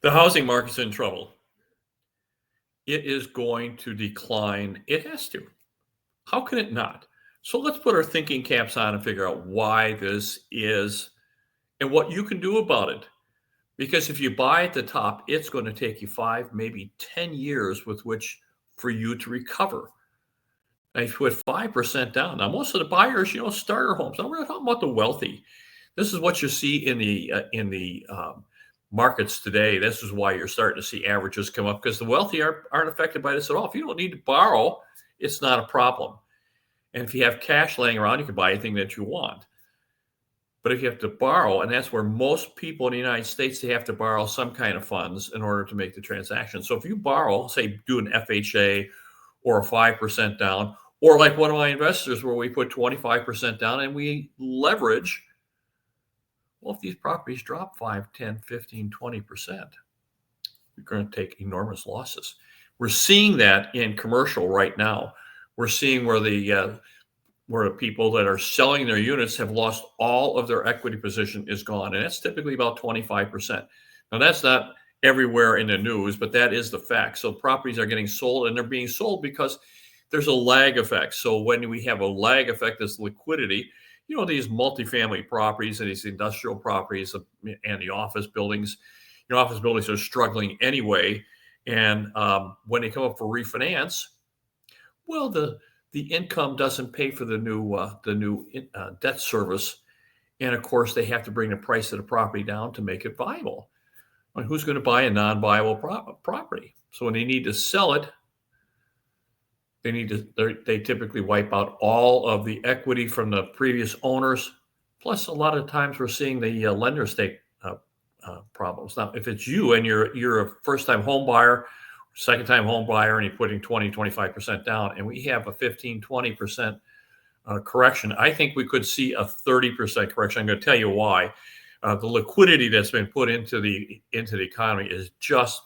The housing market's in trouble. It is going to decline. It has to. How can it not? So let's put our thinking caps on and figure out why this is and what you can do about it. Because if you buy at the top, it's going to take you 5, maybe 10 years with which for you to recover. And if you put 5% down, now most of the buyers, starter homes. Now we're not talking about the wealthy. This is what you see in the markets today. This is why you're starting to see averages come up, because the wealthy aren't affected by this at all. If you don't need to borrow, it's not a problem. And if you have cash laying around, you can buy anything that you want. But if you have to borrow, and that's where most people in the United States, they have to borrow some kind of funds in order to make the transaction. So if you borrow, say, do an FHA or a 5% down, or like one of my investors where we put 25% down and we leverage, well, if these properties drop 5, 10, 15, 20%, you're going to take enormous losses. We're seeing that in commercial right now. We're seeing where the people that are selling their units have lost all of their equity position is gone. And that's typically about 25%. Now, that's not everywhere in the news, but that is the fact. So properties are getting sold, and they're being sold because there's a lag effect. So when we have a lag effect, this liquidity, these multifamily properties and these industrial properties and the office buildings, office buildings are struggling anyway. And when they come up for refinance, well, the income doesn't pay for the new debt service, and of course they have to bring the price of the property down to make it viable. I mean, who's going to buy a non-viable property? So when they need to sell it, they typically wipe out all of the equity from the previous owners. Plus, a lot of times we're seeing the lenders take problems. Now, if it's you and you're a first-time home buyer, second-time home buyer, and you're putting 20, 25% down, and we have a 15, 20% correction, I think we could see a 30% correction. I'm going to tell you why. The liquidity that's been put into the economy is just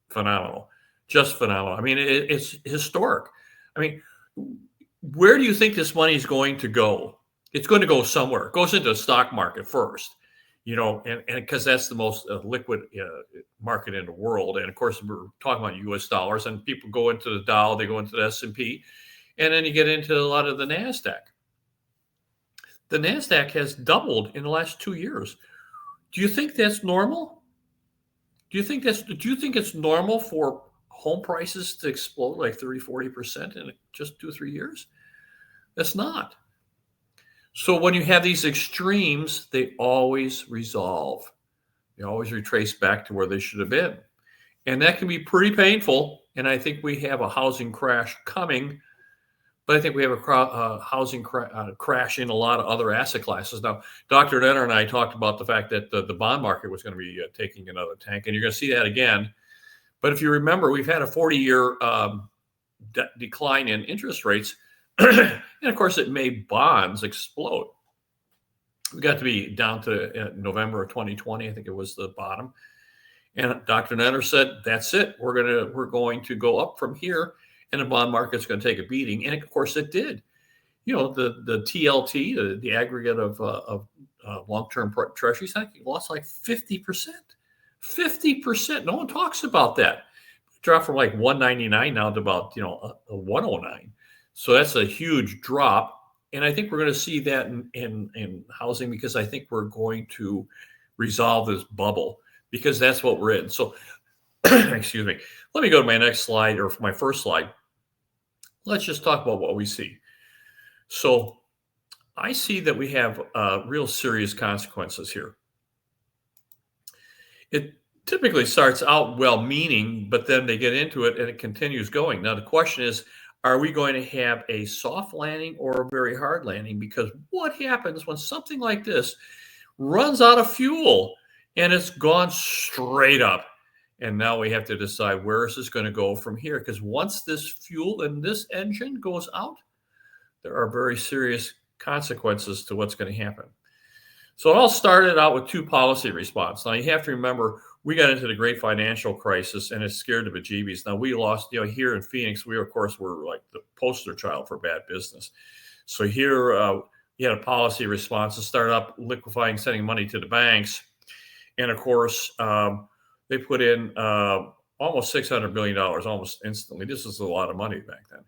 phenomenal. Just phenomenal. I mean, it's historic. I mean, where do you think this money is going to go? It's going to go somewhere. It goes into the stock market first. And because that's the most liquid market in the world. And of course, we're talking about US dollars, and people go into the Dow, they go into the S&P, and then you get into a lot of the NASDAQ. The NASDAQ has doubled in the last 2 years. Do you think that's normal? Do you think it's normal for home prices to explode like 30, 40% in just 2 or 3 years? That's not. So when you have these extremes, they always resolve. They always retrace back to where they should have been. And that can be pretty painful. And I think we have a housing crash coming, but I think we have a housing crash in a lot of other asset classes. Now, Dr. Nenner and I talked about the fact that the bond market was going to be taking another tank, and you're going to see that again. But if you remember, we've had a 40-year decline in interest rates. And of course, it made bonds explode. We got to be down to November of 2020. I think it was the bottom. And Dr. Nenner said, that's it. We're going to go up from here, and the bond market's going to take a beating. And of course, it did. The TLT, the aggregate of long-term treasuries, I think lost like 50%. 50%. No one talks about that. It dropped from like 199 now to about a 109. So that's a huge drop. And I think we're going to see that in housing, because I think we're going to resolve this bubble, because that's what we're in. So, excuse me. Let me go to my next slide, or my first slide. Let's just talk about what we see. So I see that we have real serious consequences here. It typically starts out well-meaning, but then they get into it and it continues going. Now, the question is, are we going to have a soft landing or a very hard landing? Because what happens when something like this runs out of fuel and it's gone straight up? And now we have to decide, where is this going to go from here? Because once this fuel in this engine goes out, there are very serious consequences to what's going to happen. So it all started out with 2 policy responses. Now, you have to remember, we got into the great financial crisis and it scared the bejeebies. Now, we lost, here in Phoenix, we, of course, were like the poster child for bad business. So here, you had a policy response to start up liquefying, sending money to the banks. And of course, They put in almost $600 billion almost instantly. This is a lot of money back then.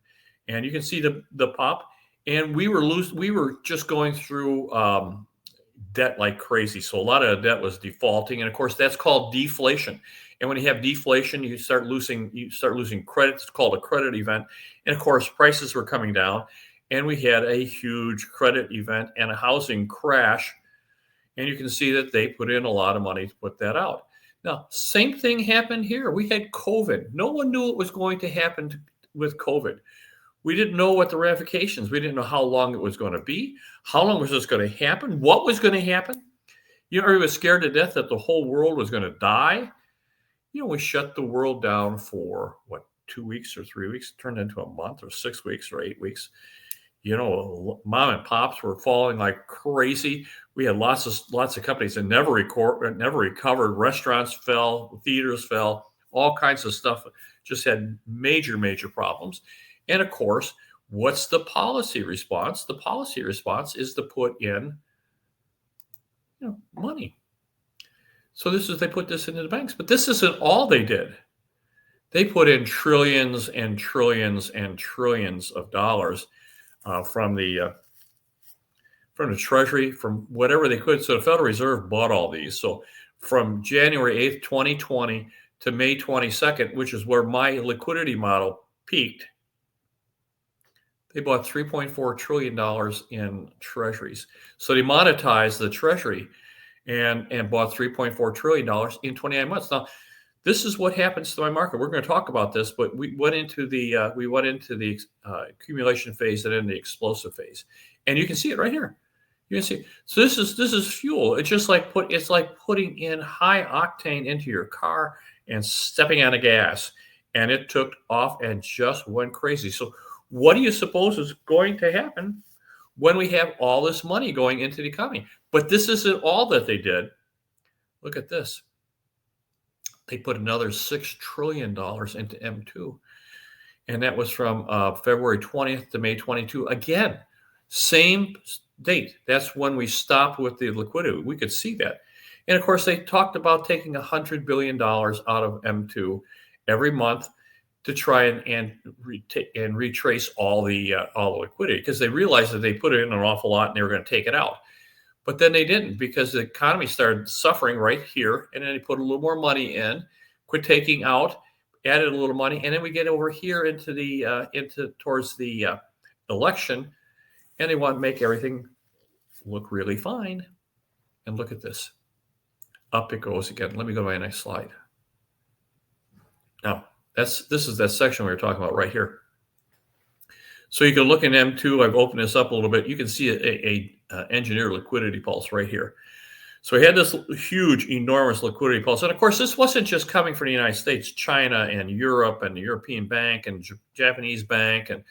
And you can see the pop. And we were just going through debt like crazy. So a lot of debt was defaulting. And of course, that's called deflation. And when you have deflation, you start losing credit. It's called a credit event. And of course, prices were coming down. And we had a huge credit event and a housing crash. And you can see that they put in a lot of money to put that out. Now, same thing happened here. We had COVID. No one knew what was going to happen with COVID. We didn't know what the ramifications. We didn't know how long it was going to be. How long was this going to happen? What was going to happen? Everybody was scared to death that the whole world was going to die. We shut the world down for 2 weeks or 3 weeks, turned into a month or 6 weeks or 8 weeks. Mom and pops were falling like crazy. We had lots of companies that never recovered. Restaurants fell, theaters fell, all kinds of stuff. Just had major problems. And of course, what's the policy response? The policy response is to put in money. So they put this into the banks, but this isn't all they did. They put in trillions and trillions and trillions of dollars from the Treasury, from whatever they could. So the Federal Reserve bought all these. So from January 8th, 2020 to May 22nd, which is where my liquidity model peaked, they bought $3.4 trillion in treasuries. So they monetized the Treasury and bought $3.4 trillion in 29 months. Now, this is what happens to my market. We're going to talk about this, but we went into the accumulation phase and then the explosive phase, and you can see it right here. You can see. So this is fuel. It's just like putting in high octane into your car and stepping on the gas, and it took off and just went crazy. So what do you suppose is going to happen when we have all this money going into the economy? But this isn't all that they did. Look at this. They put another $6 trillion into M2. And that was from February 20th to May 22. Again, same date. That's when we stopped with the liquidity. We could see that. And of course, they talked about taking $100 billion out of M2 every month to try and retrace all the liquidity, because they realized that they put it in an awful lot and they were going to take it out. But then they didn't, because the economy started suffering right here, and then they put a little more money in, quit taking out, added a little money, and then we get over here towards the election, and they want to make everything look really fine. And look at this, up it goes again. Let me go to my next slide. Now, this is that section we were talking about right here. So you can look in M2. I've opened this up a little bit. You can see a engineer liquidity pulse right here. So we had this huge, enormous liquidity pulse. And of course, this wasn't just coming from the United States. China and Europe and the European Bank and Japanese Bank and,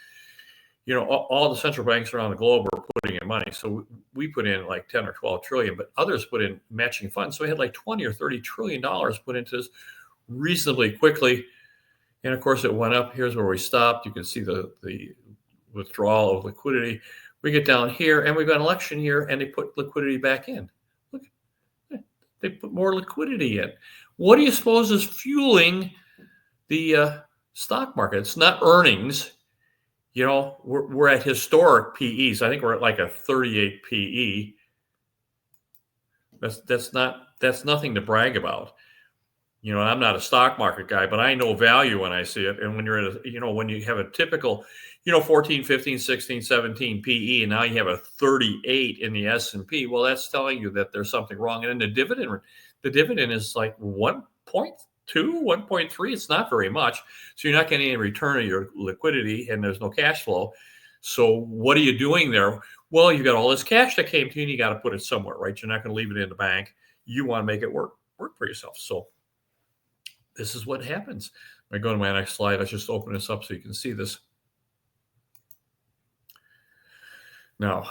all the central banks around the globe were putting in money. So we put in like 10 or 12 trillion, but others put in matching funds. So we had like 20 or 30 trillion dollars put into this reasonably quickly. And of course, it went up. Here's where we stopped. You can see the withdrawal of liquidity. We get down here, and we've got an election year, and they put liquidity back in. Look, they put more liquidity in. What do you suppose is fueling the stock market? It's not earnings. We're at historic PEs. I think we're at like a 38 PE. That's nothing to brag about. I'm not a stock market guy, but I know value when I see it. And when you're at when you have a typical, 14, 15, 16, 17 PE, and now you have a 38 in the S&P, well, that's telling you that there's something wrong. And then the dividend is like 1.2, 1.3. It's not very much. So you're not getting any return of your liquidity, and there's no cash flow. So what are you doing there? Well, you got all this cash that came to you, and you got to put it somewhere, right? You're not going to leave it in the bank. You want to make it work for yourself. So this is what happens. I go to my next slide. Let's just open this up so you can see this. Now,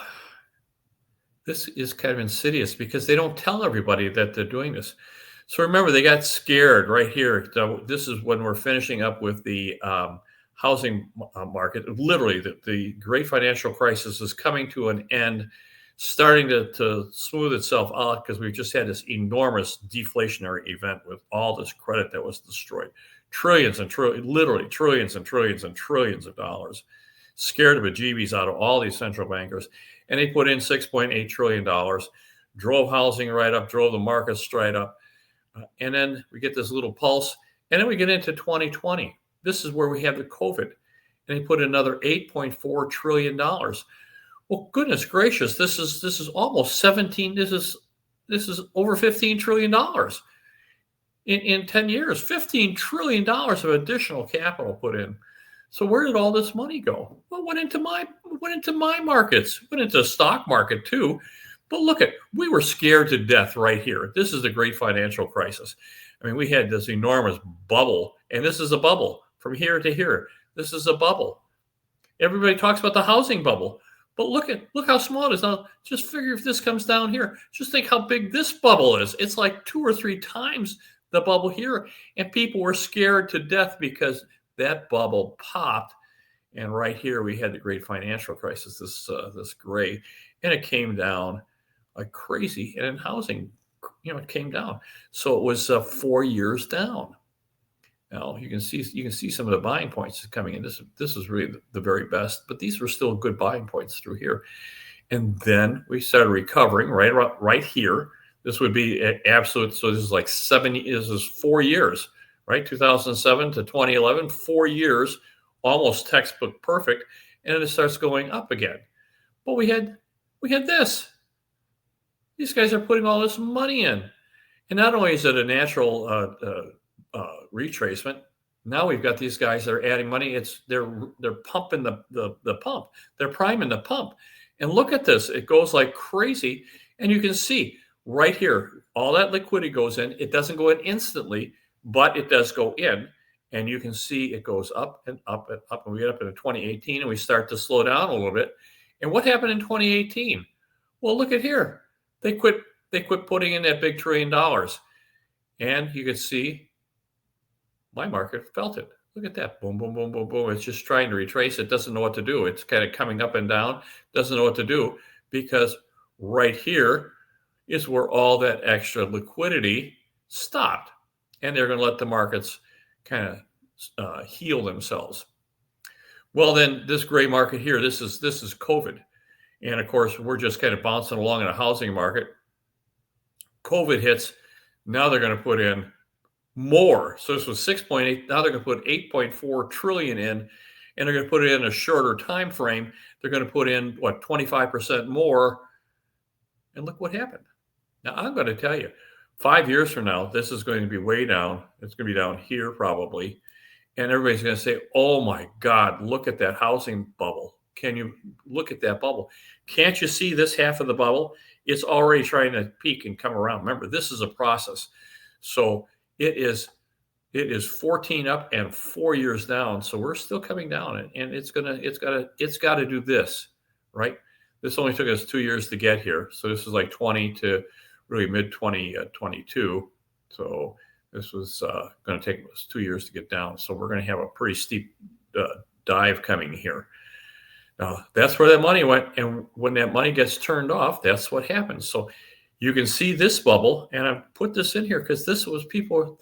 this is kind of insidious because they don't tell everybody that they're doing this. So remember, they got scared right here. So this is when we're finishing up with the housing market. Literally, the great financial crisis is coming to an end. starting to smooth itself out because we've just had this enormous deflationary event with all this credit that was destroyed. Trillions and literally trillions and trillions and trillions of dollars. Scared the bejeebies out of all these central bankers. And they put in $6.8 trillion, drove housing right up, drove the markets straight up. And then we get this little pulse. And then we get into 2020. This is where we have the COVID. And they put another $8.4 trillion. Well, goodness gracious, this is almost 17. This is over $15 trillion in 10 years. $15 trillion of additional capital put in. So where did all this money go? Well, it went into my markets, went into the stock market too. But look we were scared to death right here. This is the great financial crisis. I mean, we had this enormous bubble, and this is a bubble from here to here. This is a bubble. Everybody talks about the housing bubble, but look how small it is now. Just figure if this comes down here. Just think how big this bubble is. It's like 2 or 3 times the bubble here, and people were scared to death because that bubble popped. And right here we had the great financial crisis. This gray, and it came down like crazy. And in housing, it came down. So it was 4 years down. Now you can see some of the buying points coming in. This is really the very best, but these were still good buying points through here. And then we started recovering right here. This would be absolute. So this is like 70. This is 4 years, right? 2007 to 2011, 4 years, almost textbook perfect. And then it starts going up again. But we had this. These guys are putting all this money in, and not only is it a natural retracement. Now we've got these guys that are adding money. They're pumping the pump. They're priming the pump. And look at this. It goes like crazy. And you can see right here, all that liquidity goes in. It doesn't go in instantly, but it does go in. And you can see it goes up and up and up. And we get up into 2018 and we start to slow down a little bit. And what happened in 2018? Well, look at here. They quit putting in that big $1 trillion. And you can see my market felt it. Look at that. Boom, boom, boom, boom, boom. It's just trying to retrace. It doesn't know what to do. It's kind of coming up and down. Doesn't know what to do because right here is where all that extra liquidity stopped. And they're going to let the markets kind of heal themselves. Well, then this gray market here, this is COVID. And of course, we're just kind of bouncing along in a housing market. COVID hits. Now they're going to put in more. So this was 6.8. Now they're going to put 8.4 trillion in, and they're going to put it in a shorter time frame. They're going to put in 25% more. And look what happened. Now I'm going to tell you, 5 years from now, this is going to be way down. It's going to be down here probably. And everybody's going to say, oh my God, look at that housing bubble. Can you look at that bubble? Can't you see this half of the bubble? It's already trying to peak and come around. Remember, this is a process. So it is 14 up and 4 years down. So we're still coming down, and it's got to do this, right? This only took us 2 years to get here. So this is like 20 to really mid 2022. So this was going to take us 2 years to get down. So we're going to have a pretty steep dive coming here. Now that's where that money went, and when that money gets turned off, that's what happens. So you can see this bubble, and I put this in here because this was people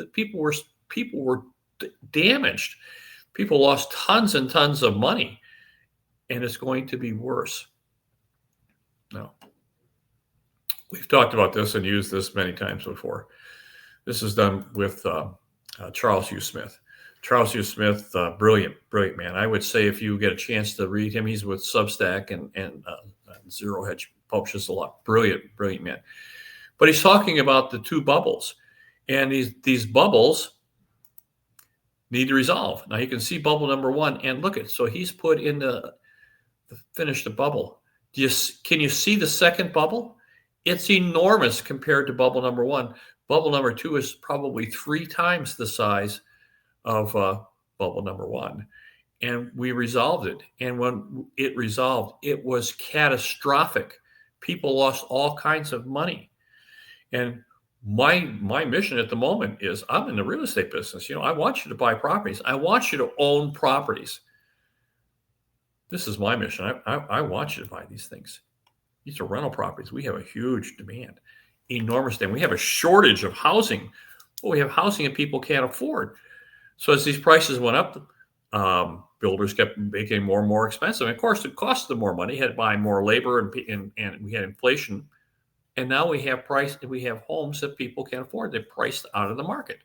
were damaged. People lost tons and tons of money, and it's going to be worse. Now, we've talked about this and used this many times before. This is done with Charles U. Smith. Charles U. Smith, brilliant man. I would say if you get a chance to read him, he's with Substack and Zero Hedge, publishes a lot. Brilliant man. But he's talking about the two bubbles, and these bubbles need to resolve. Now you can see bubble number one, and look at, so he's put in finish the bubble. Can you see the second bubble? It's enormous compared to bubble number one. Bubble number two is probably 3 times the size of bubble number one. And we resolved it. And when it resolved, it was catastrophic. People lost all kinds of money. And my mission at the moment is I'm in the real estate business. I want you to buy properties. I want you to own properties. This is my mission. I want you to buy these things. These are rental properties. We have a huge demand, enormous demand. We have a shortage of housing. Well, we have housing that people can't afford. So as these prices went up, builders kept making more and more expensive. And of course, it cost them more money. You had to buy more labor, and we had inflation. And now we have homes that people can't afford. They're priced out of the market.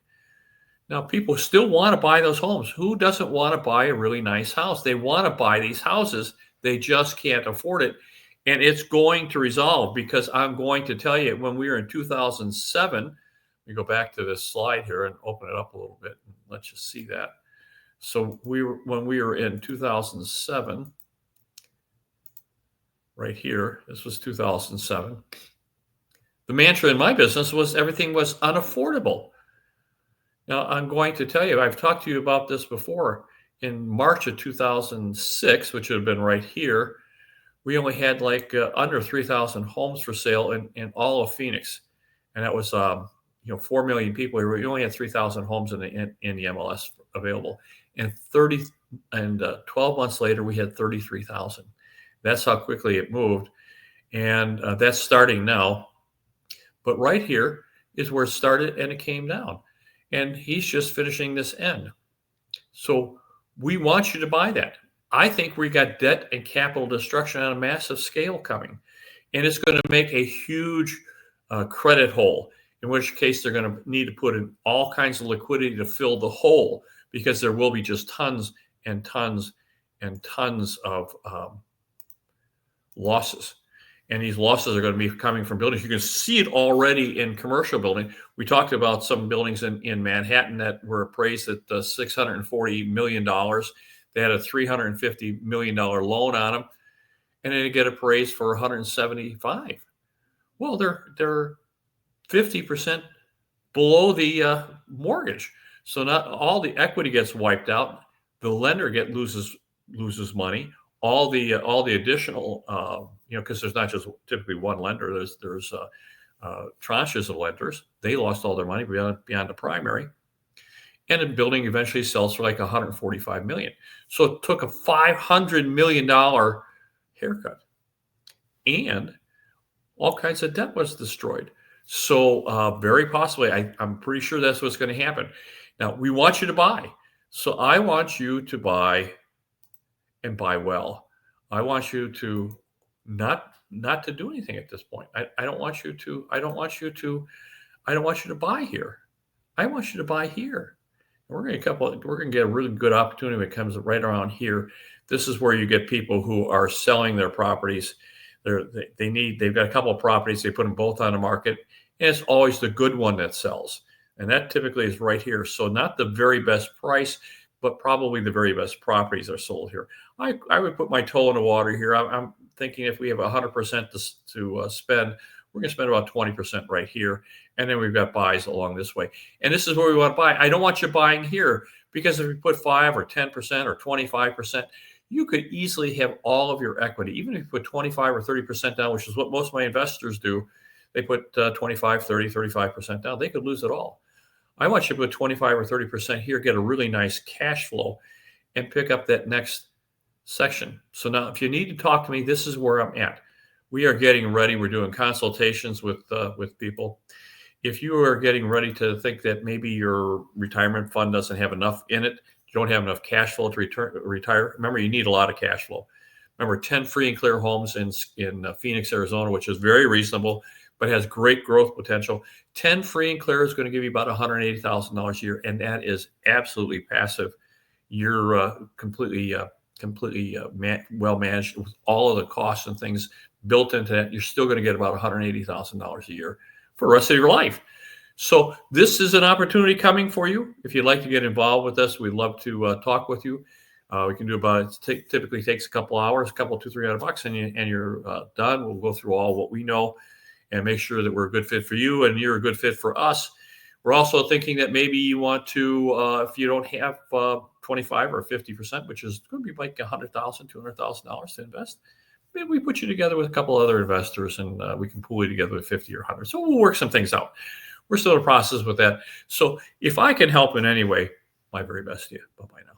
Now, people still want to buy those homes. Who doesn't want to buy a really nice house? They want to buy these houses. They just can't afford it. And it's going to resolve, because I'm going to tell you, when we were in 2007, we go back to this slide here and open it up a little bit and let you see that. So when we were in 2007, right here, this was 2007. The mantra in my business was everything was unaffordable. Now, I'm going to tell you, I've talked to you about this before. In March of 2006, which would have been right here, we only had like under 3,000 homes for sale in all of Phoenix. And that was, 4 million people. We only had 3,000 homes in the MLS available. And 12 months later, we had 33,000. That's how quickly it moved. And that's starting now. But right here is where it started, and it came down. And he's just finishing this end. So we want you to buy that. I think we got debt and capital destruction on a massive scale coming. And it's going to make a huge credit hole, in which case they're going to need to put in all kinds of liquidity to fill the hole, because there will be just tons and tons and tons of losses. And these losses are going to be coming from buildings. You can see it already in commercial building. We talked about some buildings in Manhattan that were appraised at $640 million. They had a $350 million loan on them, and they get appraised for 175. Well, they're 50% below the mortgage. So not all the equity gets wiped out. The lender loses money. All the additional, because there's not just typically one lender. There's tranches of lenders. They lost all their money beyond the primary, and the building eventually sells for like 145 million. So it took a $500 million haircut, and all kinds of debt was destroyed. So very possibly, I'm pretty sure that's what's going to happen. Now, we want you to buy. So I want you to buy, and buy well. I want you to not to do anything at this point. I don't want you to buy here. I want you to buy here. We're going to get a really good opportunity when it comes right around here. This is where you get people who are selling their properties. They've got a couple of properties. They put them both on the market, and it's always the good one that sells. And that typically is right here. So not the very best price, but probably the very best properties are sold here. I would put my toe in the water here. I'm thinking if we have 100% to spend, we're going to spend about 20% right here. And then we've got buys along this way. And this is where we want to buy. I don't want you buying here, because if we put 5 or 10% or 25%, you could easily have all of your equity. Even if you put 25 or 30% down, which is what most of my investors do, they put 25, 30, 35% down. They could lose it all. I want you to put 25 or 30% here, get a really nice cash flow, and pick up that next section. So now if you need to talk to me, this is where I'm at. We are getting ready. We're doing consultations with people. If you are getting ready to think that maybe your retirement fund doesn't have enough in it, you don't have enough cash flow to retire, remember, you need a lot of cash flow. Remember, 10 free and clear homes in Phoenix, Arizona, which is very reasonable, but has great growth potential. 10 free and clear is going to give you about $180,000 a year, and that is absolutely passive. You're completely well managed with all of the costs and things built into that. You're still going to get about $180,000 a year for the rest of your life. So this is an opportunity coming for you. If you'd like to get involved with us, we'd love to talk with you. We can do typically takes a couple hours, $200-$300, and you're done. We'll go through all what we know and make sure that we're a good fit for you and you're a good fit for us. We're also thinking that maybe you want to, if you don't have 25 or 50%, which is going to be like $100,000, $200,000 to invest, maybe we put you together with a couple other investors, and we can pool you together with 50 or 100. So we'll work some things out. We're still in the process with that. So if I can help in any way, my very best to you. Bye-bye now.